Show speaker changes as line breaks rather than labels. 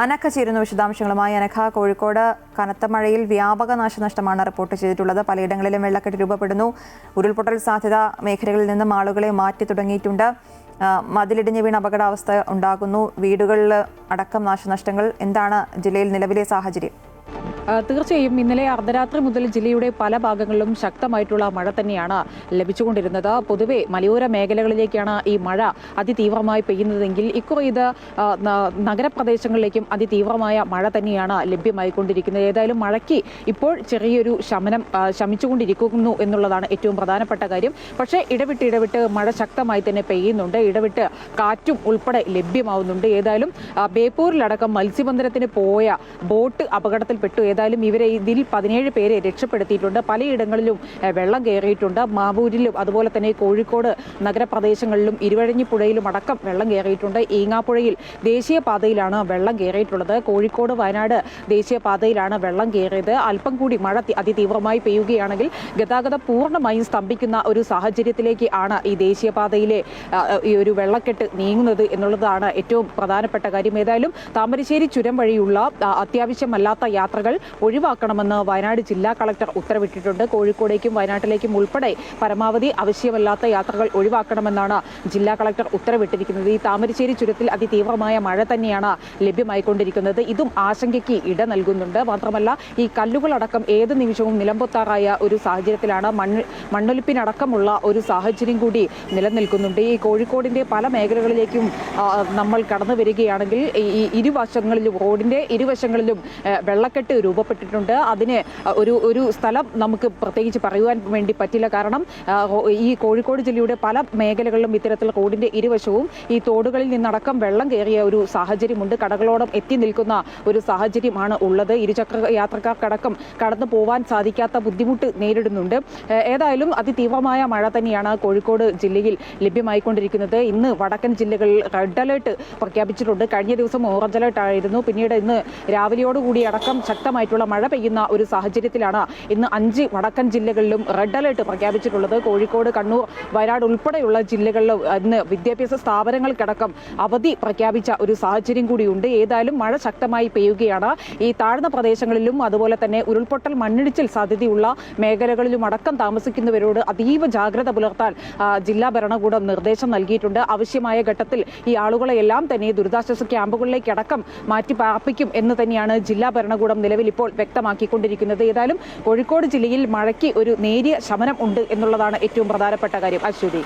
അനഘ ചേരുന്ന വിശദാംശങ്ങളുമായി. അനഘ, കോഴിക്കോട് കനത്ത മഴയിൽ വ്യാപക നാശനഷ്ടമാണ് റിപ്പോർട്ട് ചെയ്തിട്ടുള്ളത്. പലയിടങ്ങളിലും വെള്ളക്കെട്ട് രൂപപ്പെടുന്നു. ഉരുൾപൊട്ടൽ സാധ്യത മേഖലകളിൽ നിന്നും ആളുകളെ മാറ്റി തുടങ്ങിയിട്ടുണ്ട്. മതിലിടിഞ്ഞ് വീണ അപകടാവസ്ഥ ഉണ്ടാകുന്നു. വീടുകളിൽ അടക്കം നാശനഷ്ടങ്ങൾ. എന്താണ് ജില്ലയിൽ നിലവിലെ സാഹചര്യം?
തീർച്ചയായും ഇന്നലെ അർദ്ധരാത്രി മുതൽ ജില്ലയുടെ പല ഭാഗങ്ങളിലും ശക്തമായിട്ടുള്ള മഴ തന്നെയാണ് ലഭിച്ചുകൊണ്ടിരുന്നത്. പൊതുവെ മലയോര മേഖലകളിലേക്കാണ് ഈ മഴ അതിതീവ്രമായി പെയ്യുന്നതെങ്കിൽ ഇക്കുറി ഇത് നഗരപ്രദേശങ്ങളിലേക്കും അതിതീവ്രമായ മഴ തന്നെയാണ് ലഭ്യമായിക്കൊണ്ടിരിക്കുന്നത്. ഏതായാലും മഴയ്ക്ക് ഇപ്പോൾ ചെറിയൊരു ശമിച്ചുകൊണ്ടിരിക്കുന്നു എന്നുള്ളതാണ് ഏറ്റവും പ്രധാനപ്പെട്ട കാര്യം. പക്ഷേ ഇടവിട്ട് മഴ ശക്തമായി തന്നെ പെയ്യുന്നുണ്ട്. ഇടവിട്ട് കാറ്റും ഉൾപ്പെടെ ലഭ്യമാവുന്നുണ്ട്. ഏതായാലും ബേപ്പൂരിലടക്കം മത്സ്യബന്ധനത്തിന് പോയ ബോട്ട് അപകടത്തിൽപ്പെട്ടു. ഏതായാലും ഇതിൽ 17 പേരെ രക്ഷപ്പെടുത്തിയിട്ടുണ്ട്. പലയിടങ്ങളിലും വെള്ളം കയറിയിട്ടുണ്ട്. മാവൂരിലും അതുപോലെ തന്നെ കോഴിക്കോട് നഗരപ്രദേശങ്ങളിലും ഇരുവഴിഞ്ഞിപ്പുഴയിലും അടക്കം വെള്ളം കയറിയിട്ടുണ്ട്. ഈങ്ങാപ്പുഴയിൽ ദേശീയപാതയിലാണ് വെള്ളം കയറിയിട്ടുള്ളത്. കോഴിക്കോട് വയനാട് ദേശീയപാതയിലാണ് വെള്ളം കയറിയത്. അല്പം കൂടി മഴ അതിതീവ്രമായി പെയ്യുകയാണെങ്കിൽ ഗതാഗതം പൂർണ്ണമായും സ്തംഭിക്കുന്ന ഒരു സാഹചര്യത്തിലേക്ക് ആണ് ഈ ദേശീയപാതയിലെ ഈ ഒരു വെള്ളക്കെട്ട് നീങ്ങുന്നത് എന്നുള്ളതാണ് ഏറ്റവും പ്രധാനപ്പെട്ട കാര്യം. ഏതായാലും താമരശ്ശേരി ചുരം വഴിയുള്ള അത്യാവശ്യമല്ലാത്ത യാത്രകൾ ഒഴിവാക്കണമെന്ന് വയനാട് ജില്ലാ കളക്ടർ ഉത്തരവിട്ടിട്ടുണ്ട്. കോഴിക്കോടേക്കും വയനാട്ടിലേക്കും ഉൾപ്പെടെ പരമാവധി ആവശ്യമല്ലാത്ത യാത്രകൾ ഒഴിവാക്കണമെന്നാണ് ജില്ലാ കളക്ടർ ഉത്തരവിട്ടിരിക്കുന്നത്. ഈ താമരശ്ശേരി ചുരത്തിൽ അതിതീവ്രമായ മഴ തന്നെയാണ് ലഭ്യമായിക്കൊണ്ടിരിക്കുന്നത്. ഇതും ആശങ്കയ്ക്ക് ഇട നൽകുന്നുണ്ട്. മാത്രമല്ല ഈ കല്ലുകളടക്കം ഏത് നിമിഷവും നിലംപൊത്താറായ ഒരു സാഹചര്യത്തിലാണ് മണ്ണൊലിപ്പിനടക്കമുള്ള ഒരു സാഹചര്യം കൂടി നിലനിൽക്കുന്നുണ്ട്. ഈ കോഴിക്കോടിന്റെ പല മേഖലകളിലേക്കും നമ്മൾ കടന്നു വരികയാണെങ്കിൽ ഈ ഇരുവശങ്ങളിലും റോഡിന്റെ ഇരുവശങ്ങളിലും വെള്ളക്കെട്ട് രൂപപ്പെട്ടിട്ടുണ്ട്. അതിന് ഒരു സ്ഥലം നമുക്ക് പ്രത്യേകിച്ച് പറയുവാൻ വേണ്ടി പറ്റില്ല. കാരണം ഈ കോഴിക്കോട് ജില്ലയുടെ പല മേഖലകളിലും ഇത്തരത്തിൽ റോഡിന്റെ ഇരുവശവും ഈ തോടുകളിൽ നിന്നടക്കം വെള്ളം കയറിയ ഒരു സാഹചര്യമുണ്ട്. കടകളോളം എത്തി നിൽക്കുന്ന ഒരു സാഹചര്യമാണ് ഉള്ളത്. ഇരുചക്ര യാത്രക്കാർക്കടക്കം കടന്നു പോവാൻ സാധിക്കാത്ത ബുദ്ധിമുട്ട് നേരിടുന്നുണ്ട്. ഏതായാലും അതിതീവ്രമായ മഴ തന്നെയാണ് കോഴിക്കോട് ജില്ലയിൽ ലഭ്യമായിക്കൊണ്ടിരിക്കുന്നത്. ഇന്ന് വടക്കൻ ജില്ലകളിൽ റെഡ് അലേർട്ട് പ്രഖ്യാപിച്ചിട്ടുണ്ട്. കഴിഞ്ഞ ദിവസം ഓറഞ്ച് അലേർട്ട് ആയിരുന്നു. പിന്നീട് ഇന്ന് രാവിലെയോടുകൂടി അടക്കം ശക്തമായിട്ടുള്ള മഴ പെയ്യുന്ന ഒരു സാഹചര്യത്തിലാണ് ഇന്ന് 5 വടക്കൻ ജില്ലകളിലും റെഡ് അലേർട്ട് പ്രഖ്യാപിച്ചിട്ടുള്ളത്. കോഴിക്കോട്, കണ്ണൂർ, വയനാട് ഉൾപ്പെടെയുള്ള ജില്ലകളിൽ ഇന്ന് വിദ്യാഭ്യാസ സ്ഥാപനങ്ങൾക്കടക്കം അവധി പ്രഖ്യാപിച്ച ഒരു സാഹചര്യം കൂടിയുണ്ട്. ഏതായാലും മഴ ശക്തമായി പെയ്യുകയാണ്. ഈ താഴ്ന്ന പ്രദേശങ്ങളിലും അതുപോലെ തന്നെ ഉരുൾപൊട്ടൽ മണ്ണിടിച്ചിൽ സാധ്യതയുള്ള മേഖലകളിലും അടക്കം താമസിക്കുന്നവരോട് അതീവ ജാഗ്രത പുലർത്താൻ ജില്ലാ ഭരണകൂടം നിർദ്ദേശം നൽകിയിട്ടുണ്ട്. ആവശ്യമായ ഘട്ടത്തിൽ ഈ ആളുകളെയെല്ലാം തന്നെ ദുരിതാശ്വാസ ക്യാമ്പുകളിലേക്ക് അടക്കം മാറ്റി പാർപ്പിക്കും എന്ന് തന്നെയാണ് ജില്ലാ ഭരണകൂടം നിലവിൽ ഇപ്പോൾ വ്യക്തമാക്കിക്കൊണ്ടിരിക്കുന്നത്. ഏതായാലും കോഴിക്കോട് ജില്ലയിൽ മഴയ്ക്ക് ഒരു നേരിയ ശമനം ഉണ്ട് എന്നുള്ളതാണ് ഏറ്റവും പ്രധാനപ്പെട്ട കാര്യം. അശ്വതി.